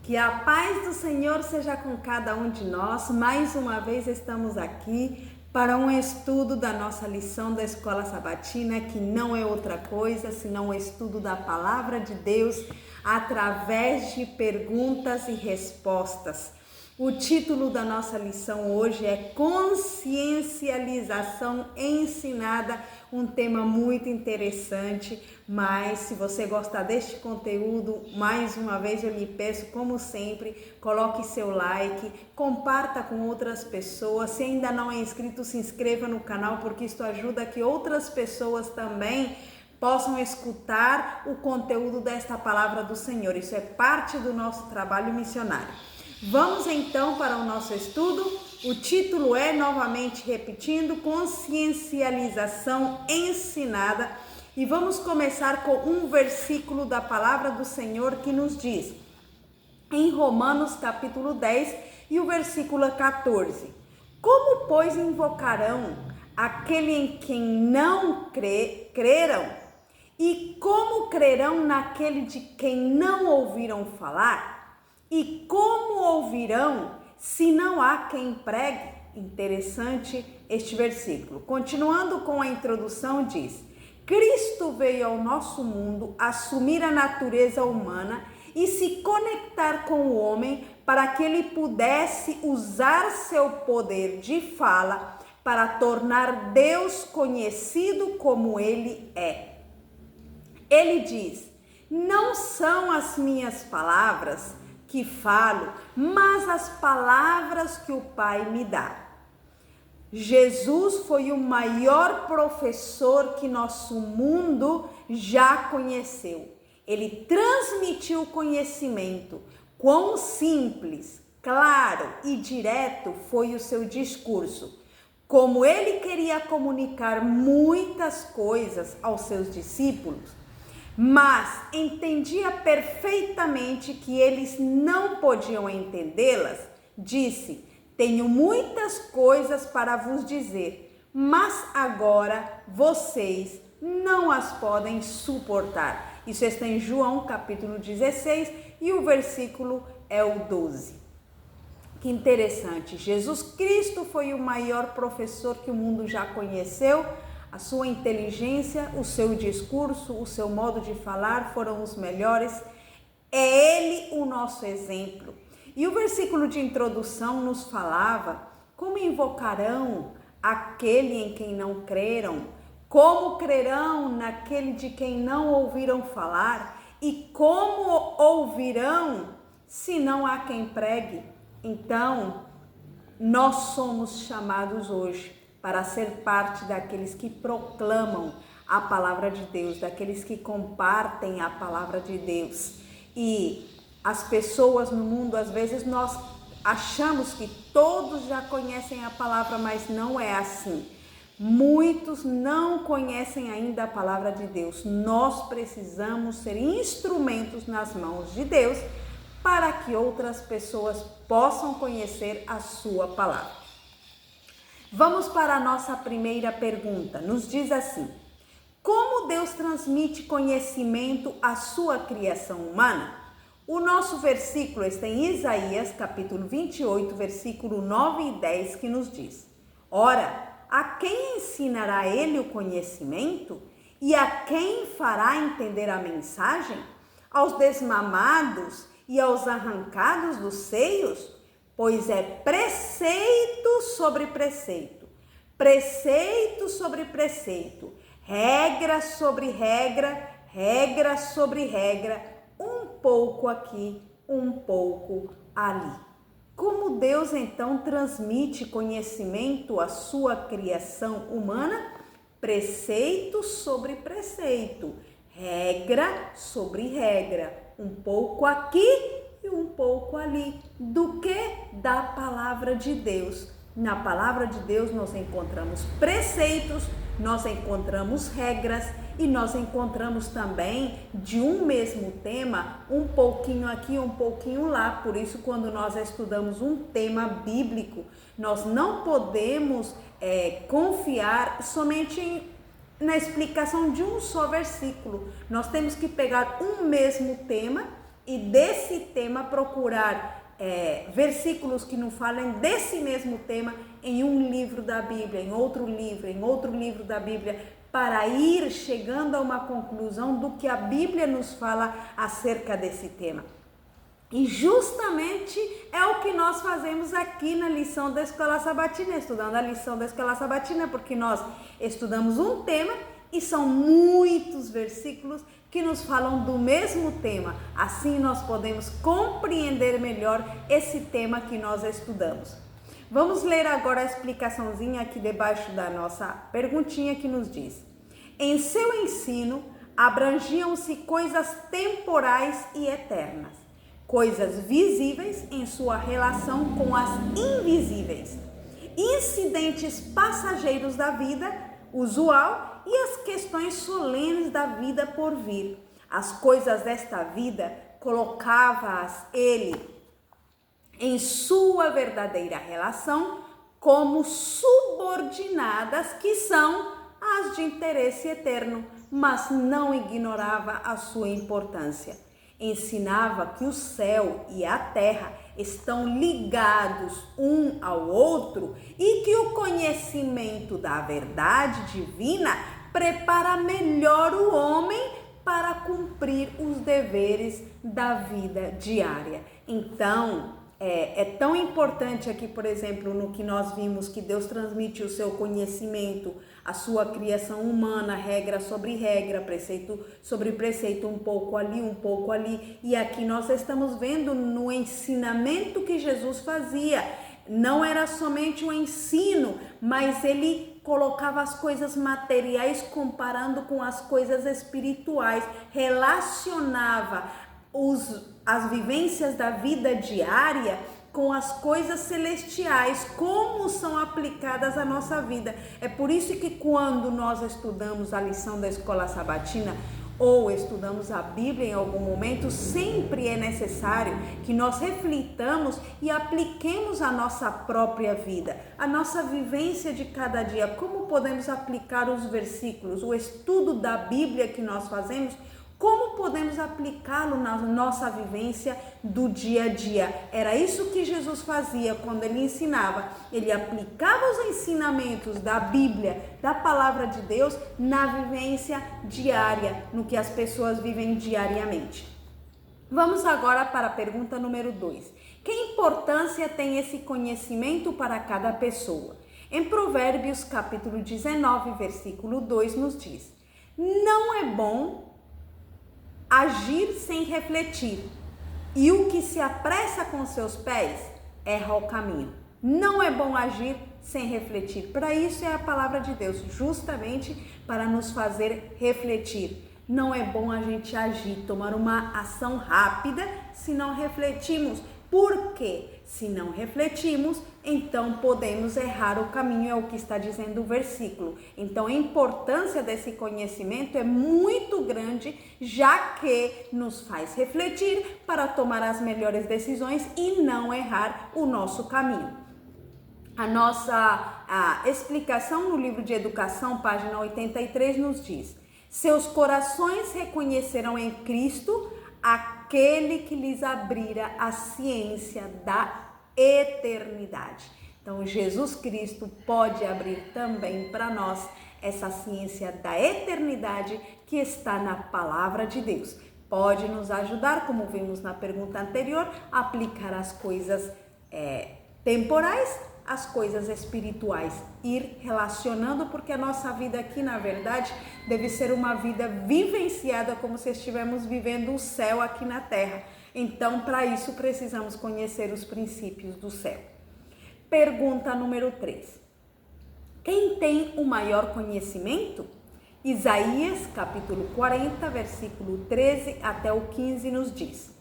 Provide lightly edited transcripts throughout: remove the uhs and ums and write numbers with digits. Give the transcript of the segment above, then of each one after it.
Que a paz do Senhor seja com cada um de nós. Mais uma vez estamos aqui para um estudo da nossa lição da Escola Sabatina, que não é outra coisa senão o estudo da Palavra de Deus através de perguntas e respostas. O título da nossa lição hoje é Consciencialização Ensinada, um tema muito interessante, mas se você gostar deste conteúdo, mais uma vez eu lhe peço, como sempre, coloque seu like, comparta com outras pessoas, se ainda não é inscrito, se inscreva no canal, porque isso ajuda que outras pessoas também possam escutar o conteúdo desta palavra do Senhor. Isso é parte do nosso trabalho missionário. Vamos então para o nosso estudo. O título é, novamente repetindo, Consciencialização Ensinada. E vamos começar com um versículo da palavra do Senhor que nos diz, em Romanos capítulo 10 e o versículo 14. Como, pois, invocarão aquele em quem não creram? E como crerão naquele de quem não ouviram falar? E como ouvirão se não há quem pregue? Interessante este versículo. Continuando com a introdução, diz: Cristo veio ao nosso mundo assumir a natureza humana e se conectar com o homem para que ele pudesse usar seu poder de fala para tornar Deus conhecido como ele é. Ele diz: não são as minhas palavras que falo, mas as palavras que o Pai me dá. Jesus foi o maior professor que nosso mundo já conheceu. Ele transmitiu conhecimento. Quão simples, claro e direto foi o seu discurso. Como ele queria comunicar muitas coisas aos seus discípulos, mas entendia perfeitamente que eles não podiam entendê-las, disse: tenho muitas coisas para vos dizer, mas agora vocês não as podem suportar. Isso está em João capítulo 16 e o versículo é o 12. Que interessante, Jesus Cristo foi o maior professor que o mundo já conheceu. A sua inteligência, o seu discurso, o seu modo de falar foram os melhores. É ele o nosso exemplo. E o versículo de introdução nos falava como invocarão aquele em quem não creram, como crerão naquele de quem não ouviram falar e como ouvirão se não há quem pregue. Então, nós somos chamados hoje para ser parte daqueles que proclamam a palavra de Deus, daqueles que compartem a palavra de Deus. E as pessoas no mundo, às vezes, nós achamos que todos já conhecem a palavra, mas não é assim. Muitos não conhecem ainda a palavra de Deus. Nós precisamos ser instrumentos nas mãos de Deus para que outras pessoas possam conhecer a sua palavra. Vamos para a nossa primeira pergunta. Nos diz assim: como Deus transmite conhecimento à sua criação humana? O nosso versículo está em Isaías, capítulo 28, versículo 9 e 10, que nos diz: ora, a quem ensinará ele o conhecimento? E a quem fará entender a mensagem? Aos desmamados e aos arrancados dos seios? Pois é preceito sobre preceito, preceito sobre preceito, regra sobre regra, regra sobre regra, um pouco aqui, um pouco ali. Como Deus então transmite conhecimento à sua criação humana? Preceito sobre preceito, regra sobre regra, um pouco aqui e um pouco ali. Do que? Da palavra de Deus. Na palavra de Deus nós encontramos preceitos, nós encontramos regras e nós encontramos também de um mesmo tema, um pouquinho aqui, um pouquinho lá. Por isso, quando nós estudamos um tema bíblico, nós não podemos confiar somente na explicação de um só versículo. Nós temos que pegar um mesmo tema e desse tema procurar versículos que não falem desse mesmo tema em um livro da Bíblia, em outro livro da Bíblia, para ir chegando a uma conclusão do que a Bíblia nos fala acerca desse tema. E justamente é o que nós fazemos aqui na lição da Escola Sabatina, estudando a lição da Escola Sabatina, porque nós estudamos um tema e são muitos versículos que nos falam do mesmo tema. Assim nós podemos compreender melhor esse tema que nós estudamos. Vamos ler agora a explicaçãozinha aqui debaixo da nossa perguntinha que nos diz: em seu ensino abrangiam-se coisas temporais e eternas, coisas visíveis em sua relação com as invisíveis, incidentes passageiros da vida usual e as questões solenes da vida por vir. As coisas desta vida colocava-as ele em sua verdadeira relação como subordinadas, que são as de interesse eterno, mas não ignorava a sua importância. Ensinava que o céu e a terra estão ligados um ao outro e que o conhecimento da verdade divina prepara melhor o homem para cumprir os deveres da vida diária. Então, é tão importante aqui, por exemplo, no que nós vimos, que Deus transmite o seu conhecimento, a sua criação humana, regra sobre regra, preceito sobre preceito, um pouco ali. E aqui nós estamos vendo no ensinamento que Jesus fazia. Não era somente o ensino, mas ele colocava as coisas materiais comparando com as coisas espirituais, relacionava as vivências da vida diária com as coisas celestiais, como são aplicadas à nossa vida. É por isso que quando nós estudamos a lição da Escola Sabatina ou estudamos a Bíblia em algum momento, sempre é necessário que nós reflitamos e apliquemos a nossa própria vida, a nossa vivência de cada dia, como podemos aplicar os versículos, o estudo da Bíblia que nós fazemos, como podemos aplicá-lo na nossa vivência do dia a dia. Era isso que Jesus fazia quando ele ensinava. Ele aplicava os ensinamentos da Bíblia, da palavra de Deus, na vivência diária, no que as pessoas vivem diariamente. Vamos agora para a pergunta número 2. Que importância tem esse conhecimento para cada pessoa? Em Provérbios capítulo 19, versículo 2 nos diz: não é bom agir sem refletir, e o que se apressa com seus pés erra o caminho. Não é bom agir sem refletir. Para isso é a palavra de Deus, justamente para nos fazer refletir. Não é bom a gente agir, tomar uma ação rápida se não refletimos. Por quê? Se não refletimos, então podemos errar o caminho, é o que está dizendo o versículo. Então a importância desse conhecimento é muito grande, já que nos faz refletir para tomar as melhores decisões e não errar o nosso caminho. A nossa explicação no livro de Educação, página 83, nos diz: seus corações reconhecerão em Cristo aquele que lhes abrira a ciência da eternidade. Então, Jesus Cristo pode abrir também para nós essa ciência da eternidade que está na palavra de Deus. Pode nos ajudar, como vimos na pergunta anterior, a aplicar as coisas temporais, as coisas espirituais, ir relacionando, porque a nossa vida aqui, na verdade, deve ser uma vida vivenciada como se estivéssemos vivendo o céu aqui na terra. Então, para isso, precisamos conhecer os princípios do céu. Pergunta número 3. Quem tem o maior conhecimento? Isaías, capítulo 40, versículo 13 até o 15, nos diz: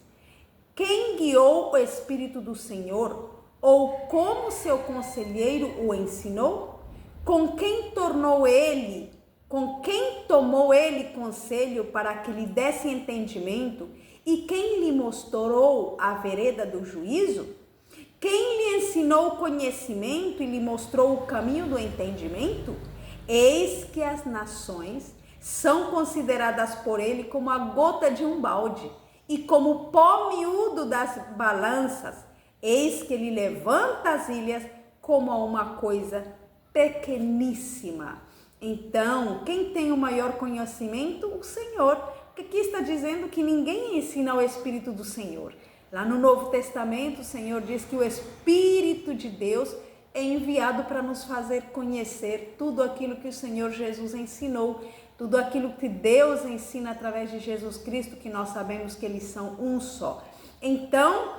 quem guiou o Espírito do Senhor, ou como seu conselheiro o ensinou? Com quem tomou ele conselho para que lhe desse entendimento? E quem lhe mostrou a vereda do juízo? Quem lhe ensinou o conhecimento e lhe mostrou o caminho do entendimento? Eis que as nações são consideradas por ele como a gota de um balde, e como pó miúdo das balanças, eis que ele levanta as ilhas como a uma coisa pequeníssima. Então, quem tem o maior conhecimento? O Senhor. Porque aqui está dizendo que ninguém ensina o Espírito do Senhor. Lá no Novo Testamento, o Senhor diz que o Espírito de Deus é enviado para nos fazer conhecer tudo aquilo que o Senhor Jesus ensinou, tudo aquilo que Deus ensina através de Jesus Cristo, que nós sabemos que eles são um só. Então,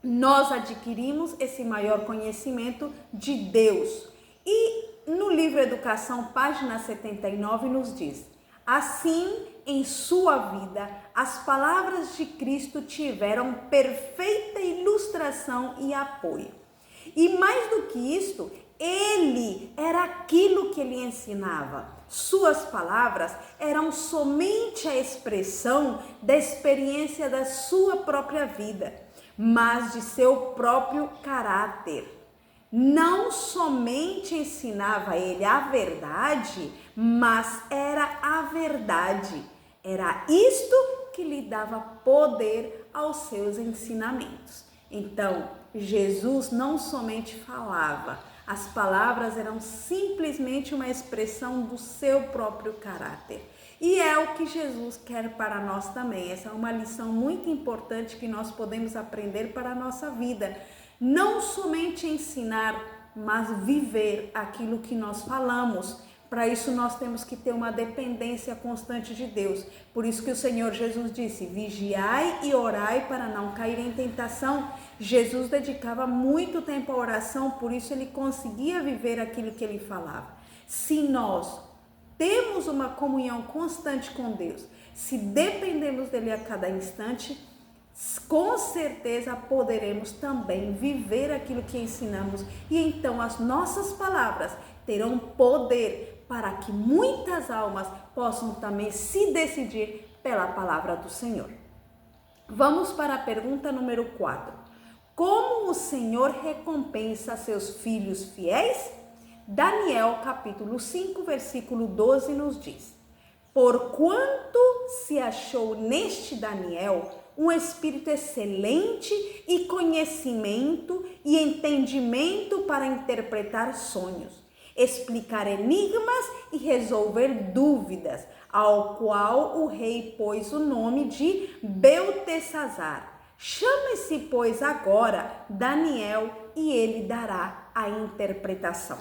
nós adquirimos esse maior conhecimento de Deus. E no livro Educação, página 79, nos diz: assim, em sua vida, as palavras de Cristo tiveram perfeita ilustração e apoio. E mais do que isto, ele era aquilo que ele ensinava. Suas palavras eram somente a expressão da experiência da sua própria vida, mas de seu próprio caráter. Não somente ensinava ele a verdade, mas era a verdade. Era isto que lhe dava poder aos seus ensinamentos. Então, Jesus não somente falava, as palavras eram simplesmente uma expressão do seu próprio caráter. E é o que Jesus quer para nós também. Essa é uma lição muito importante que nós podemos aprender para a nossa vida. Não somente ensinar, mas viver aquilo que nós falamos. Para isso nós temos que ter uma dependência constante de Deus. Por isso que o Senhor Jesus disse: vigiai e orai para não cair em tentação. Jesus dedicava muito tempo à oração, por isso ele conseguia viver aquilo que ele falava. Se nós temos uma comunhão constante com Deus, se dependemos dele a cada instante, com certeza poderemos também viver aquilo que ensinamos, e então as nossas palavras terão poder para que muitas almas possam também se decidir pela palavra do Senhor. Vamos para a pergunta número 4. Como o Senhor recompensa seus filhos fiéis? Daniel capítulo 5, versículo 12 nos diz: porquanto se achou neste Daniel um espírito excelente e conhecimento e entendimento para interpretar sonhos, explicar enigmas e resolver dúvidas, ao qual o rei pôs o nome de Beltesazar. Chame-se, pois, agora Daniel, e ele dará a interpretação.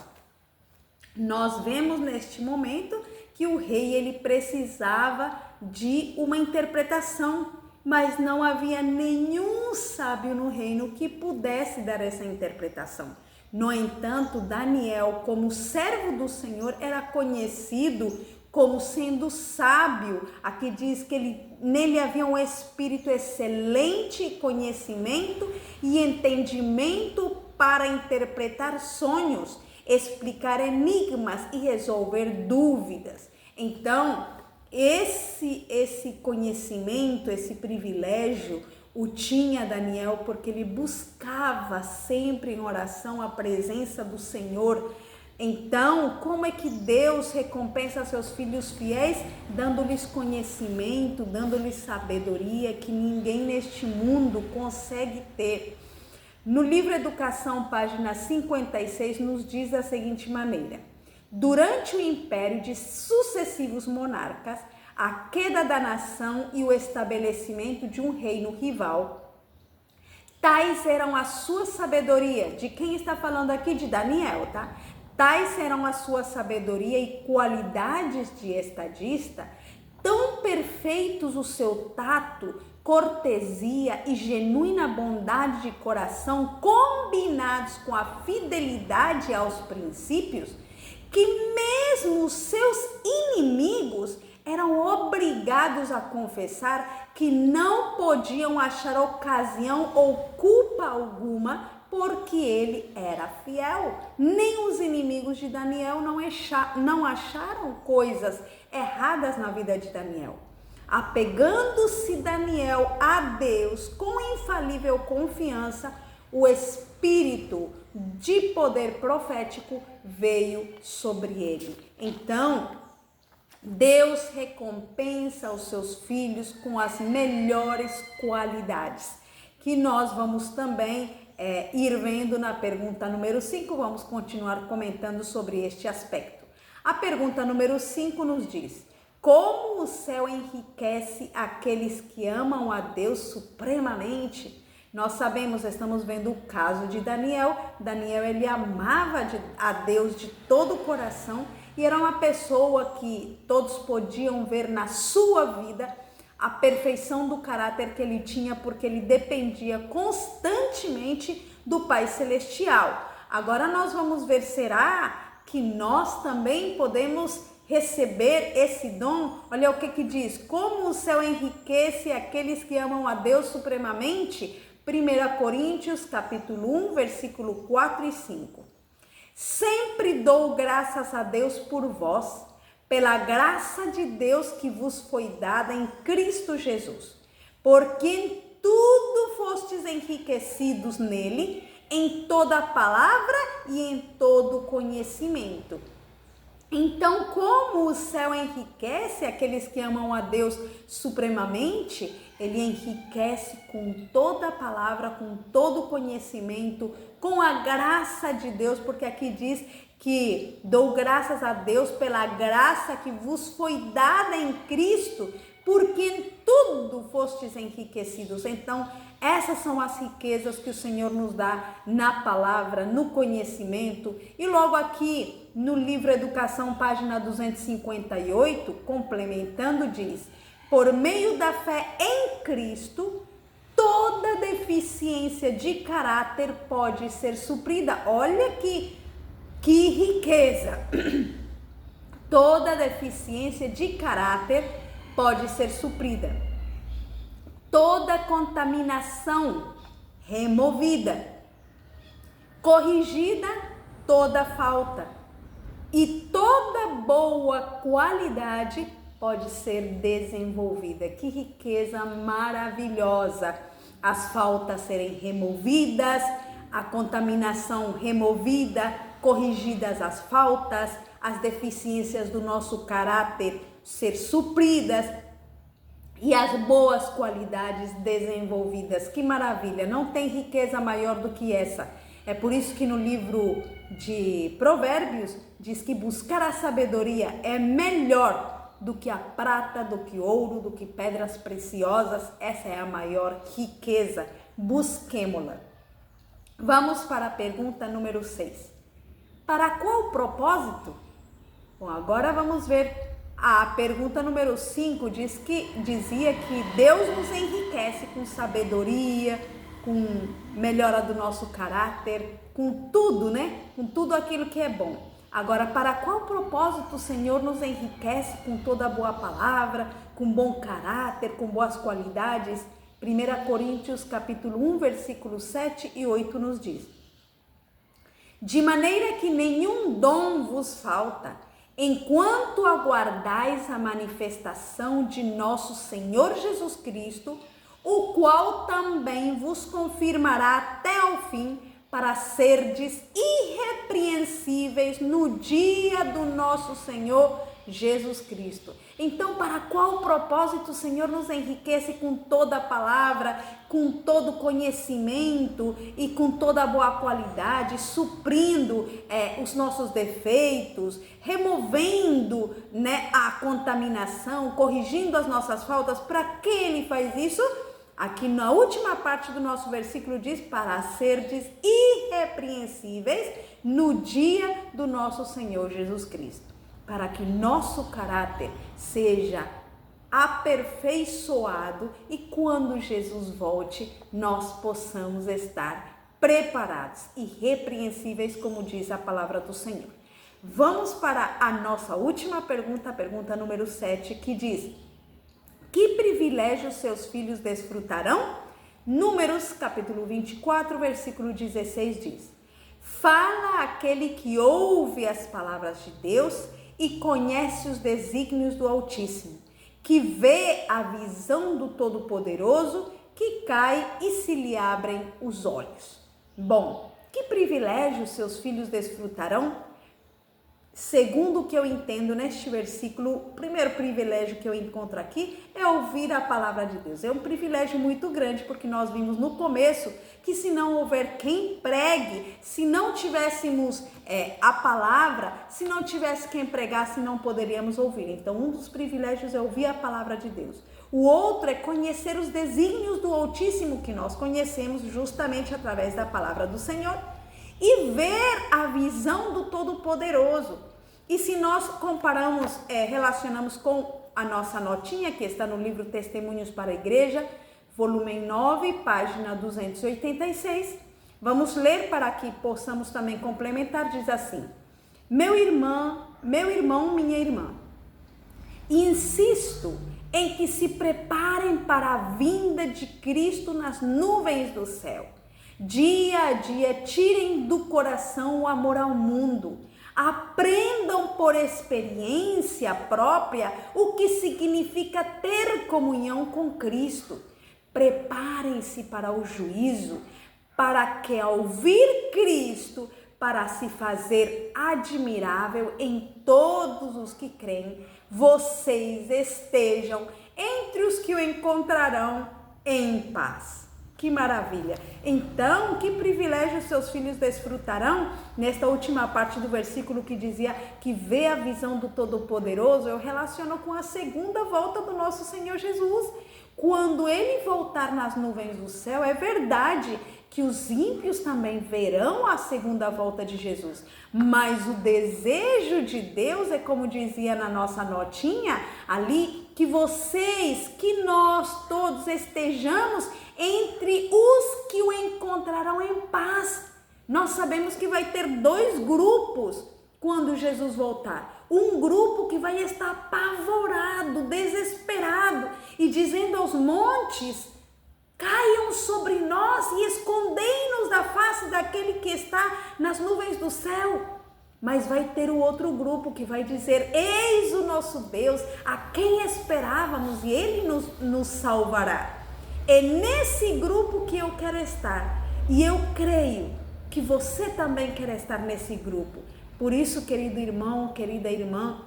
Nós vemos neste momento que o rei ele precisava de uma interpretação, mas não havia nenhum sábio no reino que pudesse dar essa interpretação. No entanto, Daniel, como servo do Senhor, era conhecido como sendo sábio. Aqui diz que nele havia um espírito excelente, conhecimento e entendimento para interpretar sonhos, explicar enigmas e resolver dúvidas. Então, esse conhecimento, esse privilégio o tinha Daniel, porque ele buscava sempre em oração a presença do Senhor. Então, como é que Deus recompensa seus filhos fiéis? Dando-lhes conhecimento, dando-lhes sabedoria que ninguém neste mundo consegue ter. No livro Educação, página 56, nos diz da seguinte maneira: durante o império de sucessivos monarcas, a queda da nação e o estabelecimento de um reino rival, tais eram a sua sabedoria. De quem está falando aqui? De Daniel, tá? Tais eram a sua sabedoria e qualidades de estadista, tão perfeitos o seu tato, cortesia e genuína bondade de coração, combinados com a fidelidade aos princípios, que mesmo os seus inimigos eram obrigados a confessar que não podiam achar ocasião ou culpa alguma, porque ele era fiel. Nem os inimigos de Daniel não acharam coisas erradas na vida de Daniel. Apegando-se Daniel a Deus com infalível confiança, o espírito de poder profético veio sobre ele. Então, Deus recompensa os seus filhos com as melhores qualidades, que nós vamos também ir vendo na pergunta número 5, vamos continuar comentando sobre este aspecto. A pergunta número 5 nos diz: como o céu enriquece aqueles que amam a Deus supremamente? Nós sabemos, estamos vendo o caso de Daniel. Daniel, ele amava a Deus de todo o coração e era uma pessoa que todos podiam ver na sua vida a perfeição do caráter que ele tinha, porque ele dependia constantemente do Pai Celestial. Agora nós vamos ver, será que nós também podemos receber esse dom? Olha o que diz: como o céu enriquece aqueles que amam a Deus supremamente. 1 Coríntios capítulo 1, versículo 4 e 5. Sempre dou graças a Deus por vós, pela graça de Deus que vos foi dada em Cristo Jesus, porque em tudo fostes enriquecidos nele, em toda palavra e em todo conhecimento. Então, como o céu enriquece aqueles que amam a Deus supremamente, ele enriquece com toda a palavra, com todo o conhecimento, com a graça de Deus, porque aqui diz que dou graças a Deus pela graça que vos foi dada em Cristo, porque em tudo fostes enriquecidos. Então, essas são as riquezas que o Senhor nos dá na palavra, no conhecimento. E logo aqui no livro Educação, página 258, complementando, diz: por meio da fé em Cristo, toda deficiência de caráter pode ser suprida. Olha que riqueza! Toda deficiência de caráter pode ser suprida. Toda contaminação removida, corrigida toda falta, e toda boa qualidade pode ser desenvolvida. Que riqueza maravilhosa! As faltas serem removidas, a contaminação removida, corrigidas as faltas, as deficiências do nosso caráter ser supridas e as boas qualidades desenvolvidas. Que maravilha! Não tem riqueza maior do que essa. É por isso que no livro de Provérbios diz que buscar a sabedoria é melhor do que a prata, do que ouro, do que pedras preciosas. Essa é a maior riqueza. Busquemo-la. Vamos para a pergunta número 6. Para qual propósito? Bom, agora vamos ver. A pergunta número 5 dizia que Deus nos enriquece com sabedoria, com melhora do nosso caráter, com tudo, né? Com tudo aquilo que é bom. Agora, para qual propósito o Senhor nos enriquece com toda boa palavra, com bom caráter, com boas qualidades? 1 Coríntios capítulo 1, versículos 7 e 8 nos diz: de maneira que nenhum dom vos falta, enquanto aguardais a manifestação de nosso Senhor Jesus Cristo, o qual também vos confirmará até ao fim, para serdes irrepreensíveis no dia do nosso Senhor Jesus Cristo. Então, para qual propósito o Senhor nos enriquece com toda a palavra, com todo o conhecimento e com toda a boa qualidade, suprindo os nossos defeitos, removendo, né, a contaminação, corrigindo as nossas faltas? Para que Ele faz isso? Aqui na última parte do nosso versículo diz: para serdes irrepreensíveis no dia do nosso Senhor Jesus Cristo. Para que nosso caráter seja aperfeiçoado e quando Jesus volte, nós possamos estar preparados, irrepreensíveis, como diz a palavra do Senhor. Vamos para a nossa última pergunta, a pergunta número 7, que diz: que privilégios seus filhos desfrutarão? Números capítulo 24, versículo 16 diz: fala aquele que ouve as palavras de Deus e conhece os desígnios do Altíssimo, que vê a visão do Todo-Poderoso, que cai e se lhe abrem os olhos. Bom, que privilégios seus filhos desfrutarão? segundo o que eu entendo neste versículo, o primeiro privilégio que eu encontro aqui é ouvir a palavra de Deus. É um privilégio muito grande, porque nós vimos no começo que se não houver quem pregue, se não tivéssemos a palavra, se não tivesse quem pregasse, não poderíamos ouvir. Então, um dos privilégios é ouvir a palavra de Deus. O outro é conhecer os desígnios do Altíssimo, que nós conhecemos justamente através da palavra do Senhor, e ver a visão do Todo-Poderoso. E se nós comparamos, relacionamos com a nossa notinha, que está no livro Testemunhos para a Igreja, volume 9, página 286, vamos ler para que possamos também complementar. Diz assim: meu irmão, minha irmã, insisto em que se preparem para a vinda de Cristo nas nuvens do céu. Dia a dia, tirem do coração o amor ao mundo. Aprendam por experiência própria o que significa ter comunhão com Cristo. Preparem-se para o juízo, para que ao vir Cristo, para se fazer admirável em todos os que creem, vocês estejam entre os que o encontrarão em paz. Que maravilha! Então, que privilégio seus filhos desfrutarão? Nesta última parte do versículo que dizia que vê a visão do Todo-Poderoso, eu relaciono com a segunda volta do nosso Senhor Jesus. Quando ele voltar nas nuvens do céu, é verdade que os ímpios também verão a segunda volta de Jesus. Mas o desejo de Deus é, como dizia na nossa notinha ali, que vocês, que nós todos estejamos entre os que o encontrarão em paz. Nós sabemos que vai ter dois grupos quando Jesus voltar. Um grupo que vai estar apavorado, desesperado e dizendo aos montes: caiam sobre nós e escondei-nos da face daquele que está nas nuvens do céu. Mas vai ter o outro grupo que vai dizer: eis o nosso Deus, a quem esperávamos, e ele nos salvará. É nesse grupo que eu quero estar, e eu creio que você também quer estar nesse grupo. Por isso, querido irmão, querida irmã,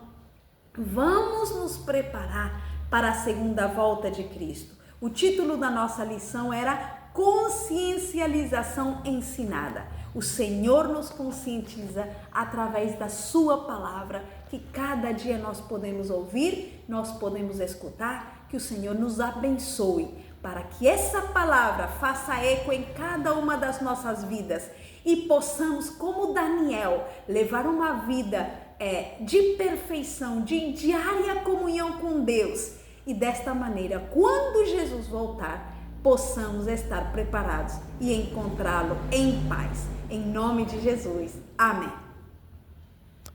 vamos nos preparar para a segunda volta de Cristo. O título da nossa lição era Consciencialização Ensinada. O Senhor nos conscientiza através da sua palavra, que cada dia nós podemos ouvir, nós podemos escutar. Que o Senhor nos abençoe, para que essa palavra faça eco em cada uma das nossas vidas e possamos, como Daniel, levar uma vida de perfeição, de diária comunhão com Deus. E desta maneira, quando Jesus voltar, possamos estar preparados e encontrá-lo em paz. Em nome de Jesus. Amém.